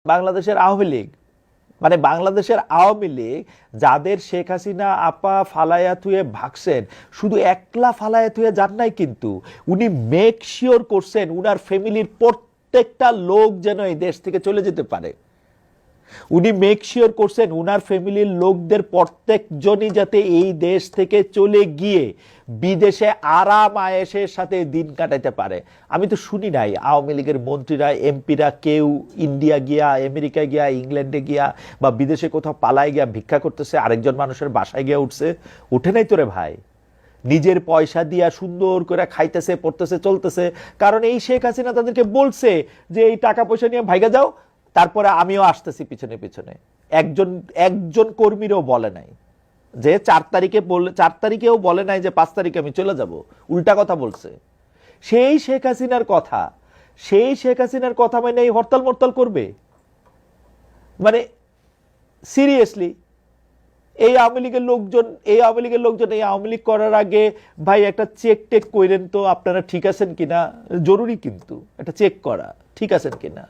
বাংলাদেশের আওয়ামী লীগ, মানে বাংলাদেশের আওয়ামী লীগ যাদের শেখ হাসিনা আপা ফালাইয়া থুয়ে ভাগছেন, শুধু একলা ফালাইয়া থুয়ে যান নাই, কিন্তু উনি মেক শিওর করছেন উনার ফ্যামিলির প্রত্যেকটা লোক যেন এই দেশ থেকে চলে যেতে পারে। উনি মেক শিওর করছেন উনার ফ্যামিলির লোকদের প্রত্যেকজনই যাতে এই দেশ থেকে চলে গিয়ে বিদেশে আরাম আয়েশের সাথে দিন কাটাতে পারে। আমি তো শুনি নাই আওয়ামী লীগের মন্ত্রীরা এমপিরা কেউ ইন্ডিয়া গিয়া, আমেরিকা গিয়া, ইংল্যান্ডে গিয়া বা বিদেশে কোথাও পালায় গিয়া ভিক্ষা করতেছে, আরেকজন মানুষের বাসায় গিয়া উঠছে। উঠে নাই তোরে ভাই, নিজের পয়সা দিয়া সুন্দর করে খাইতেছে, পড়তেছে, চলতেছে। কারণ এই শেখ হাসিনা তাদেরকে বলছে যে এই টাকা পয়সা নিয়ে ভাইগা যাও, তারপরে আমিও আসতেছি পিছনে পিছনে। একজন একজন কর্মীরও বলে নাই যে 4 তারিখেও বলে নাই যে 5 তারিখে আমি চলে যাব। উল্টা কথা বলছে। সেই শেখ হাসিনার কথা, সেই শেখ হাসিনার কথা মানে এই হরতাল মরতাল করবে? মানে সিরিয়াসলি এই আওয়ামী লীগের লোকজন এই আওয়ামী লীগ করার আগে ভাই একটা চেক টেক কইরেন তো আপনারা ঠিক আছেন কিনা। জরুরি কিন্তু একটা চেক করা, ঠিক আছেন কিনা।